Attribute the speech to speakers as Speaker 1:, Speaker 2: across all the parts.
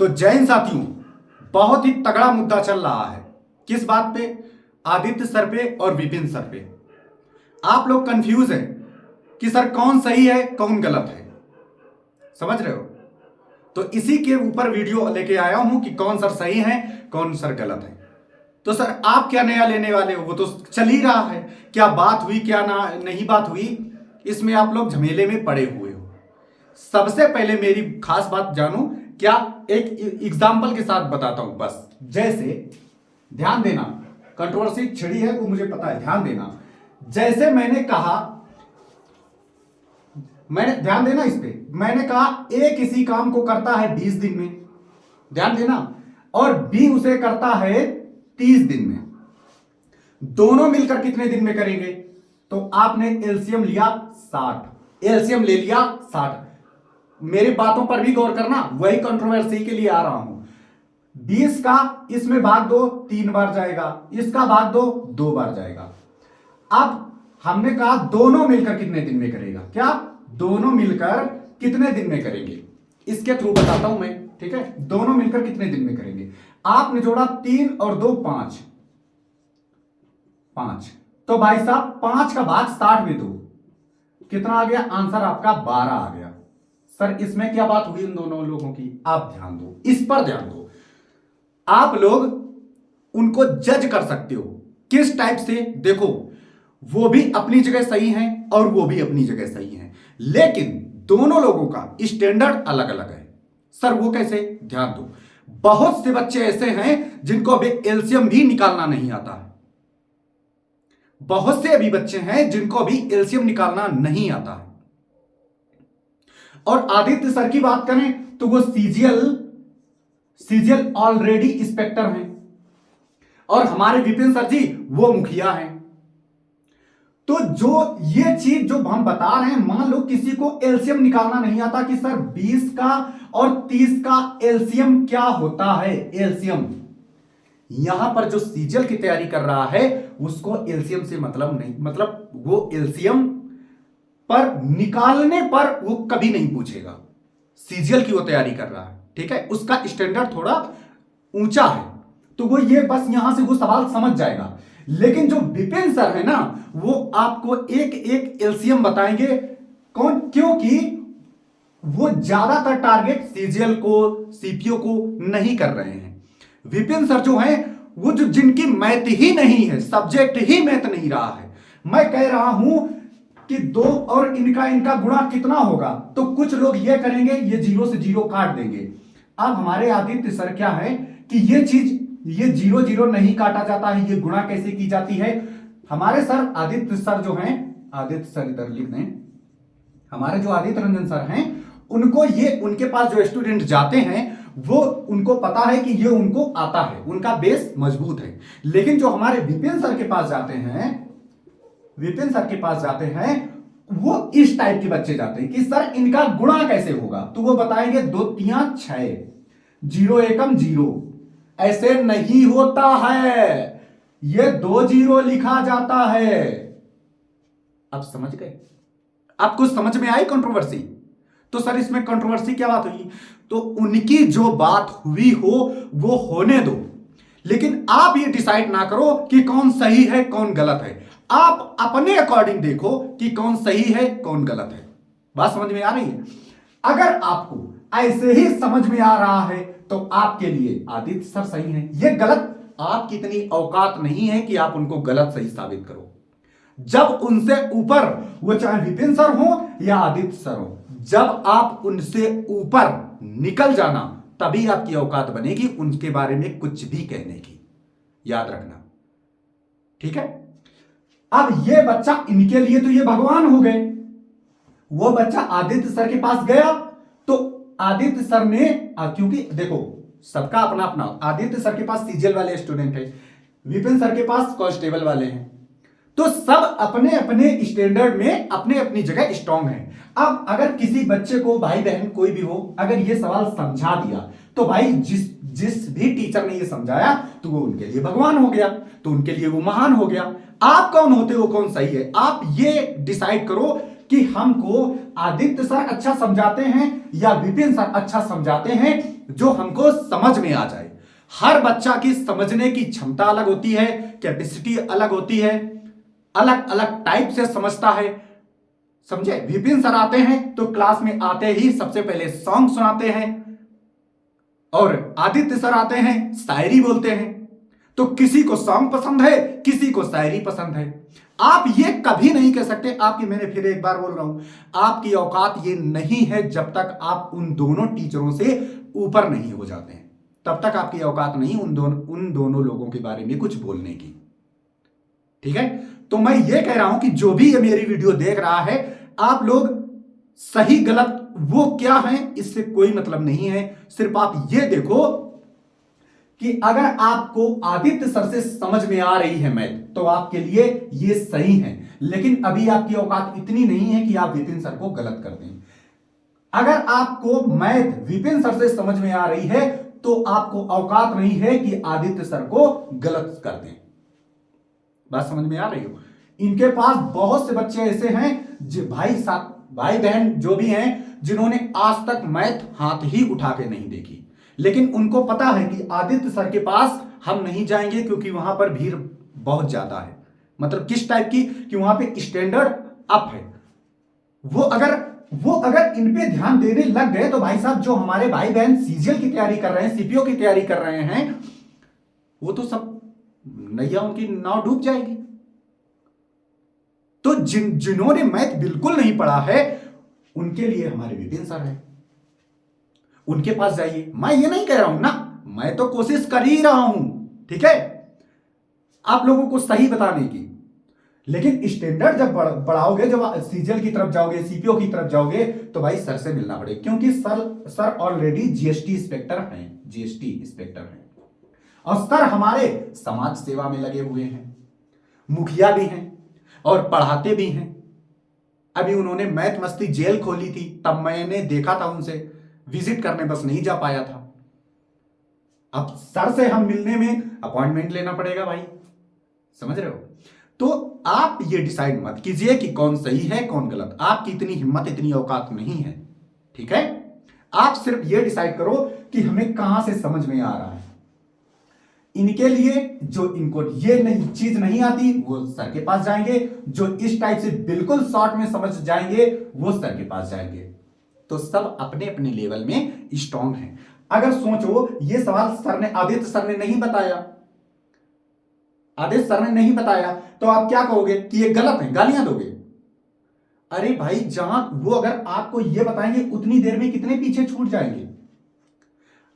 Speaker 1: तो जैन साथियों, बहुत ही तगड़ा मुद्दा चल रहा है। किस बात पे? आदित्य सर पे और विपिन सर पे। आप लोग कंफ्यूज हैं कि सर कौन सही है कौन गलत है, समझ रहे हो? तो इसी के ऊपर वीडियो लेके आया हूं कि कौन सर सही है कौन सर गलत है। तो सर आप क्या नया लेने वाले हो? वो तो चल ही रहा है। क्या बात हुई क्या ना नहीं बात हुई, इसमें आप लोग झमेले में पड़े हुए हो। सबसे पहले मेरी खास बात जानो क्या, एक एग्जाम्पल के साथ बताता हूं बस। जैसे ध्यान देना, कंट्रोवर्सी छिड़ी है वो मुझे पता है, ध्यान देना। जैसे मैंने कहा, मैंने ध्यान देना इस पे, मैंने कहा ए किसी काम को करता है 20 दिन में, ध्यान देना, और बी उसे करता है 30 दिन में। दोनों मिलकर कितने दिन में करेंगे? तो आपने एलसीएम लिया 60, एलसीएम ले लिया 60। मेरी बातों पर भी गौर करना, वही कंट्रोवर्सी के लिए आ रहा हूं। 20 का इसमें भाग दो 3 बार जाएगा, इसका भाग दो 2 बार जाएगा। अब हमने कहा दोनों मिलकर कितने दिन में करेगा? क्या दोनों मिलकर कितने दिन में करेंगे? इसके थ्रू बताता हूं मैं, ठीक है? दोनों मिलकर कितने दिन में करेंगे? आपने जोड़ा 3 और 2 5, तो भाई साहब 5 का भाग 60 में दो, कितना आ गया? आंसर आपका 12 आ गया। सर इसमें क्या बात हुई इन दोनों लोगों की? आप ध्यान दो, इस पर ध्यान दो। आप लोग उनको जज कर सकते हो किस टाइप से। देखो, वो भी अपनी जगह सही हैं और वो भी अपनी जगह सही हैं, लेकिन दोनों लोगों का स्टैंडर्ड अलग अलग है। सर वो कैसे? ध्यान दो। बहुत से बच्चे ऐसे हैं जिनको अभी एलसीएम भी निकालना नहीं आता है। बहुत से अभी बच्चे हैं जिनको अभी एलसीएम निकालना नहीं आता है। और आदित्य सर की बात करें तो वो सीजीएल ऑलरेडी इंस्पेक्टर हैं, और हमारे विपिन सर जी वो मुखिया हैं। तो जो ये चीज जो हम बता रहे हैं, मान लो किसी को एलसीएम निकालना नहीं आता कि सर 20 का और 30 का एलसीएम क्या होता है। एलसीएम यहां पर जो सीजीएल की तैयारी कर रहा है उसको एलसीएम से मतलब नहीं, मतलब वो एलसीएम पर निकालने पर वो कभी नहीं पूछेगा। सीजीएल की वो तैयारी कर रहा है, ठीक है? उसका स्टैंडर्ड थोड़ा ऊंचा है, तो वो ये बस यहां से वो सवाल समझ जाएगा। लेकिन जो विपिन सर है ना, वो आपको एक एक एलसीएम बताएंगे। कौन? क्योंकि वो ज्यादातर टारगेट सीजीएल को सीपीओ को नहीं कर रहे हैं। विपिन सर जो हैं वो जो जिनकी मैथ ही नहीं है, सब्जेक्ट ही मैथ नहीं रहा है, मैं कह रहा हूं कि 2 और इनका गुणा कितना होगा, तो कुछ लोग ये करेंगे, ये 0 से 0 काट देंगे। अब हमारे आदित्य सर क्या है कि ये चीज, ये 0 0 नहीं काटा जाता है, ये गुणा कैसे की जाती है। हमारे सर आदित्य सर जो हैं, आदित्य सर इधर लिख दें, हमारे जो आदित्य रंजन सर हैं, उनको ये, उनके पास जो स्टूडेंट जाते हैं वो उनको पता है कि ये उनको आता है, उनका बेस मजबूत है। लेकिन जो हमारे विपिन सर के पास जाते हैं, विपिन सर के पास जाते हैं, वो इस टाइप के बच्चे जाते हैं कि सर इनका गुणा कैसे होगा, तो वो बताएंगे 2 3 6, 0 एकम 0, ऐसे नहीं होता है, ये 2 0 लिखा जाता है। अब समझ गए? आपको समझ में आई कंट्रोवर्सी? तो सर इसमें कंट्रोवर्सी क्या बात हुई? तो उनकी जो बात हुई हो वो होने दो, लेकिन आप ये डिसाइड ना करो कि कौन सही है कौन गलत है। आप अपने अकॉर्डिंग देखो कि कौन सही है कौन गलत है। बात समझ में आ रही है? अगर आपको ऐसे ही समझ में आ रहा है तो आपके लिए आदित्य सर सही है, ये गलत। आपकी इतनी औकात नहीं है कि आप उनको गलत सही साबित करो। जब उनसे ऊपर, वो चाहे विपिन सर हो या आदित्य सर हो, जब आप उनसे ऊपर निकल जाना तभी आपकी औकात बनेगी उनके बारे में कुछ भी कहने की, याद रखना, ठीक है? अब ये बच्चा, इनके लिए तो ये भगवान हो गए। वो बच्चा आदित्य सर के पास गया तो आदित्य सर ने, क्योंकि देखो सबका अपना अपना, आदित्य सर के पास सीजीएल वाले स्टूडेंट है, विपिन सर के पास कांस्टेबल वाले हैं, तो सब अपने अपने स्टैंडर्ड में अपने अपनी जगह स्ट्रांग हैं। अब अगर किसी बच्चे को, भाई बहन कोई भी हो, अगर ये सवाल समझा दिया तो भाई जिस भी टीचर ने ये समझाया तो वो उनके लिए भगवान हो गया, तो उनके लिए वो महान हो गया। आप कौन होते हो, कौन सही है? आप ये डिसाइड करो कि हमको आदित्य सर अच्छा समझाते हैं या विपिन सर अच्छा समझाते हैं, जो हमको समझ में आ जाए। हर बच्चा की समझने की क्षमता अलग होती है, कैपेसिटी अलग होती है, अलग अलग टाइप से समझता है। समझे? विपिन सर आते हैं तो क्लास में आते ही सबसे पहले सॉन्ग सुनाते हैं, और आदित्य सर आते हैं शायरी बोलते हैं। तो किसी को सॉन्ग पसंद है, किसी को शायरी पसंद है। आप ये कभी नहीं कह सकते, आपकी, मैंने फिर एक बार बोल रहा हूं, आपकी औकात ये नहीं है जब तक आप उन दोनों टीचरों से ऊपर नहीं हो जाते हैं, तब तक आपकी औकात नहीं उन दोनों लोगों के बारे में कुछ बोलने की। ठीक है? तो मैं ये कह रहा हूं कि जो भी ये मेरी वीडियो देख रहा है, आप लोग सही गलत वो क्या है इससे कोई मतलब नहीं है। सिर्फ आप ये देखो कि अगर आपको आदित्य सर से समझ में आ रही है मैथ, तो आपके लिए ये सही है। लेकिन अभी आपकी औकात इतनी नहीं है कि आप विपिन सर को गलत कर दें। अगर आपको मैथ विपिन सर से समझ में आ रही है, तो आपको औकात नहीं है कि आदित्य सर को गलत कर दें। बात समझ में आ रही हो? इनके पास बहुत से बच्चे ऐसे हैं, जो भाई बहन जो भी हैं, जिन्होंने आज तक मैथ हाथ ही उठा के नहीं देखी, लेकिन उनको पता है कि आदित्य सर के पास हम नहीं जाएंगे क्योंकि वहां पर भीड़ बहुत ज्यादा है। मतलब किस टाइप की, कि वहां पे स्टैंडर्ड अप है। वो अगर इन पे ध्यान देने लग गए, तो भाई साहब जो हमारे भाई बहन सीजीएल की तैयारी कर रहे हैं, सीपीओ की तैयारी कर रहे हैं, वो तो सब नैया उनकी नाव डूब जाएगी। तो जिन्होंने मैथ बिल्कुल नहीं पढ़ा है, उनके लिए हमारे विपिन सर है, उनके पास जाइए। मैं ये नहीं कह रहा हूं ना, मैं तो कोशिश कर ही रहा हूं, ठीक है, आप लोगों को सही बताने की। लेकिन स्टैंडर्ड जब बढ़ाओगे, जब सीजीएल की तरफ जाओगे, सीपीओ की तरफ जाओगे, तो भाई सर से मिलना पड़ेगा, क्योंकि सर ऑलरेडी जीएसटी इंस्पेक्टर हैं, जीएसटी इंस्पेक्टर हैं, और सर हमारे समाज सेवा में लगे हुए हैं, मुखिया भी हैं और पढ़ाते भी हैं। अभी उन्होंने मैथ मस्ती जेल खोली थी, तब मैंने देखा था उनसे, विजिट करने बस नहीं जा पाया था। अब सर से हम मिलने में अपॉइंटमेंट लेना पड़ेगा भाई, समझ रहे हो? तो आप ये डिसाइड मत कीजिए कि कौन सही है कौन गलत, आपकी इतनी हिम्मत, इतनी औकात नहीं है, ठीक है? आप सिर्फ ये डिसाइड करो कि हमें कहां से समझ में आ रहा है। इनके लिए जो इनको ये नहीं चीज नहीं आती, वो सर के पास जाएंगे, जो इस टाइप से बिल्कुल शॉर्ट में समझ जाएंगे, वो सर के पास जाएंगे। तो सब अपने अपने लेवल में स्ट्रांग हैं। अगर सोचो, ये सवाल आदित्य सर ने नहीं बताया, आदित्य सर ने नहीं बताया, तो आप क्या कहोगे कि ये गलत है, गालियां दोगे? अरे भाई, जहां वो अगर आपको ये बताएंगे, उतनी देर में कितने पीछे छूट जाएंगे।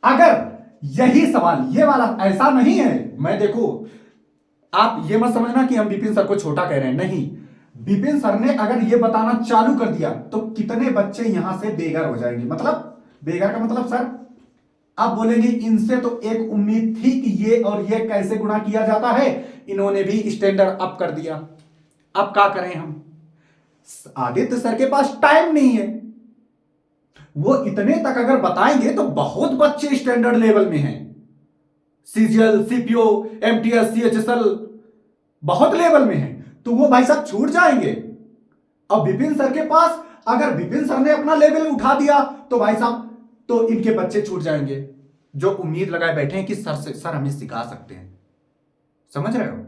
Speaker 1: अगर यही सवाल, ये वाला ऐसा नहीं है, मैं देखो, आप ये मत समझना कि हम विपिन सर को छोटा कह रहे हैं, नहीं। विपिन सर ने अगर ये बताना चालू कर दिया, तो कितने बच्चे यहां से बेघर हो जाएंगे। मतलब बेघर का मतलब सर, आप बोलेंगे इनसे तो एक उम्मीद थी कि ये और ये कैसे गुणा किया जाता है, इन्होंने भी स्टैंडर्ड अप कर दिया, अब क्या करें हम? आदित्य सर के पास टाइम नहीं है, वो इतने तक अगर बताएंगे तो बहुत बच्चे स्टैंडर्ड लेवल में हैं, सीजीएल, सीपीओ, एमटीएस, सीएचएसएल बहुत लेवल में हैं, तो वो भाई साहब छूट जाएंगे। अब विपिन सर के पास, अगर विपिन सर ने अपना लेवल उठा दिया, तो भाई साहब, तो इनके बच्चे छूट जाएंगे, जो उम्मीद लगाए बैठे हैं कि सर हमें सिखा सकते हैं। समझ रहे हो?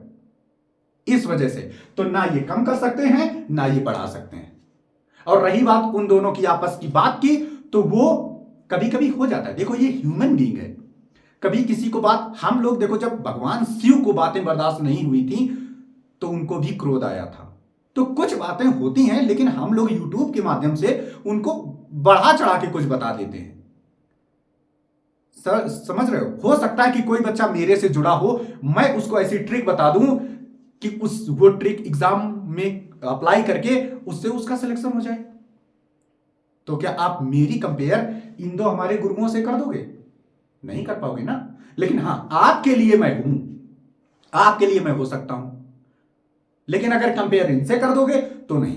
Speaker 1: इस वजह से तो ना ये कम कर सकते हैं, ना ये बढ़ा सकते हैं। और रही बात उन दोनों की आपस की बात की, तो वो कभी कभी हो जाता है। देखो, ये ह्यूमन बीइंग है, कभी किसी को बात, हम लोग देखो, जब भगवान शिव को बातें बर्दाश्त नहीं हुई थी, तो उनको भी क्रोध आया था। तो कुछ बातें होती हैं, लेकिन हम लोग यूट्यूब के माध्यम से उनको बढ़ा चढ़ा के कुछ बता देते हैं। समझ रहे हो सकता है कि कोई बच्चा मेरे से जुड़ा हो, मैं उसको ऐसी ट्रिक बता दूं कि वो ट्रिक एग्जाम में अप्लाई करके उससे उसका सिलेक्शन हो जाए। तो क्या आप मेरी कंपेयर इन दो हमारे गुरुओं से कर दोगे? नहीं कर पाओगे ना। लेकिन हां, आपके लिए मैं हूं, आपके लिए मैं हो सकता हूं, लेकिन अगर कंपेयर इनसे कर दोगे तो नहीं,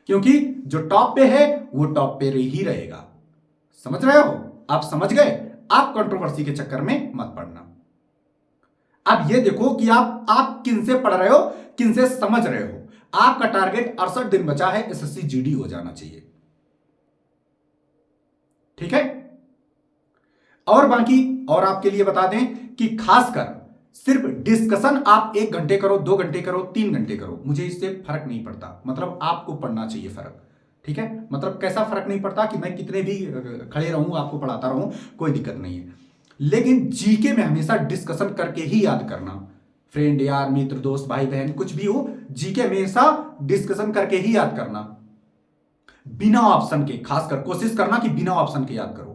Speaker 1: क्योंकि जो टॉप पे है वो टॉप पे ही रहेगा। समझ रहे हो? आप समझ गए? आप कंट्रोवर्सी के चक्कर में मत पड़ना। अब ये देखो कि आप किन से पढ़ रहे हो, किन से समझ रहे हो। आपका टारगेट 68 दिन बचा है, एसएससी जीडी हो जाना चाहिए। ठीक है। और बाकी और आपके लिए बता दें कि खासकर सिर्फ डिस्कशन आप 1 घंटे करो, 2 घंटे करो, 3 घंटे करो, मुझे इससे फर्क नहीं पड़ता। मतलब आपको पढ़ना चाहिए फर्क। ठीक है, मतलब कैसा फर्क नहीं पड़ता कि मैं कितने भी खड़े रहूं आपको पढ़ाता रहूं, कोई दिक्कत नहीं है। लेकिन जीके में हमेशा डिस्कशन करके ही याद करना। फ्रेंड, यार, मित्र, दोस्त, भाई बहन, कुछ भी हो, जीके हमेशा डिस्कशन करके ही याद करना, बिना ऑप्शन के। खासकर कोशिश करना कि बिना ऑप्शन के याद करो।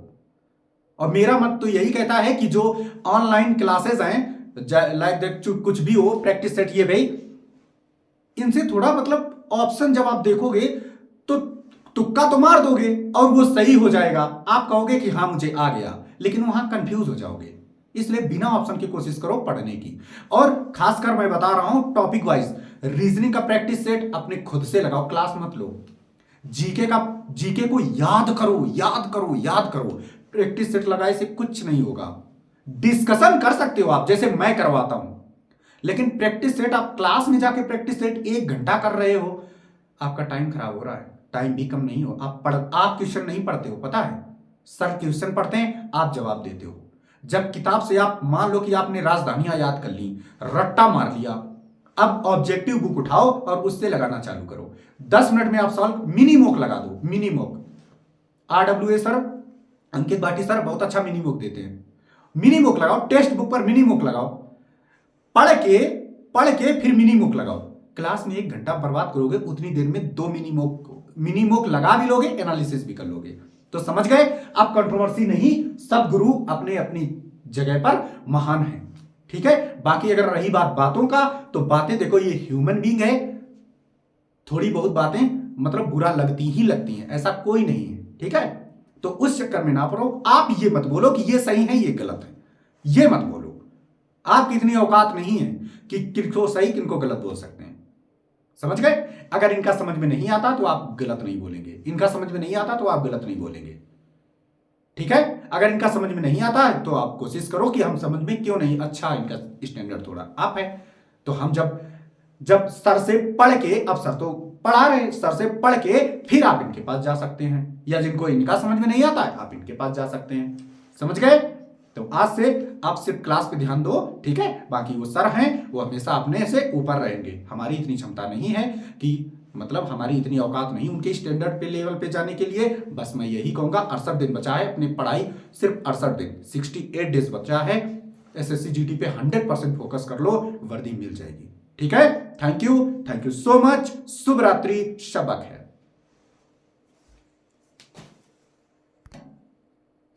Speaker 1: और मेरा मत तो यही कहता है कि जो ऑनलाइन क्लासेस हैं, लाइक दैट, कुछ भी हो, प्रैक्टिस सेट, ये भाई, इनसे थोड़ा मतलब ऑप्शन जब आप देखोगे तो तुक्का तो मार दोगे और वो सही हो जाएगा। आप कहोगे कि हाँ मुझे आ गया, लेकिन वहां कंफ्यूज हो जाओगे। इसलिए बिना ऑप्शन की कोशिश करो पढ़ने की। और खासकर मैं बता रहा हूं टॉपिक वाइज, रीजनिंग का प्रैक्टिस सेट अपने खुद से लगाओ, क्लास मत लो। जीके को याद करो, याद करो, याद करो। प्रैक्टिस सेट लगाए से कुछ नहीं होगा। डिस्कशन कर सकते हो आप, जैसे मैं करवाता हूं, लेकिन प्रैक्टिस सेट आप क्लास में जाके प्रैक्टिस सेट 1 घंटा कर रहे हो, आपका टाइम खराब हो रहा है। टाइम भी कम नहीं हो, आप क्वेश्चन नहीं पढ़ते हो, पता है। सर क्वेश्चन पढ़ते हैं, आप जवाब देते हो। जब किताब से आप मान लो कि आपने राजधानियां याद कर ली, रट्टा मार लिया, अब ऑब्जेक्टिव बुक उठाओ और उससे लगाना चालू करो। 10 मिनट में आप सॉल्व, मिनी मॉक लगा दो, मिनी मॉक। RWA सर, अंकित भाटी सर बहुत अच्छा मिनी मॉक देते हैं। मिनी मॉक लगाओ, टेक्स्ट बुक पर मिनी मॉक लगाओ, पढ़ के फिर मिनी मॉक लगाओ। क्लास में 1 घंटा बर्बाद करोगे, उतनी देर में 2 मिनी मॉक लगा भी लोगे, एनालिसिस भी कर लोगे। तो समझ गए। अब कंट्रोवर्सी नहीं, सब गुरु अपने अपनी जगह पर महान है। ठीक है। बाकी अगर रही बात बातों का, तो बातें देखो, ये ह्यूमन बीइंग है, थोड़ी बहुत बातें मतलब बुरा लगती ही लगती हैं, ऐसा कोई नहीं है। ठीक है। तो उस चक्कर में ना पड़ो। आप ये मत बोलो कि ये सही है ये गलत है, ये मत बोलो। आपकी इतनी औकात नहीं है कि किनको सही किनको गलत बोल सकते हैं। समझ गए। अगर इनका समझ में नहीं आता तो आप गलत नहीं बोलेंगे, इनका समझ में नहीं आता तो आप गलत नहीं बोलेंगे। ठीक है। अगर इनका समझ में नहीं आता है तो आप कोशिश करो कि हम समझ में क्यों नहीं, अच्छा इनका स्टैंडर्ड थोड़ा अप है। तो हम जब सर से पढ़ के, अब सर तो पढ़ा रहे, सर से पढ़ के फिर आप इनके पास जा सकते हैं, या जिनको इनका समझ में नहीं आता है आप इनके पास जा सकते हैं। समझ गए। तो आज से आप सिर्फ क्लास पे ध्यान दो। ठीक है। बाकी वो सर हैं, वो हमेशा अपने से ऊपर रहेंगे। हमारी इतनी क्षमता नहीं है कि मतलब हमारी इतनी औकात नहीं उनके स्टैंडर्ड पे लेवल पे जाने के लिए। बस मैं यही कहूंगा, 68 दिन बचा है अपनी पढ़ाई, सिर्फ 68 दिन, 68 डेज बचा है। एसएससी जीडी पे 100% फोकस कर लो, वर्दी मिल जाएगी। ठीक है। Thank you so much. शुभ रात्रि, शब बखैर।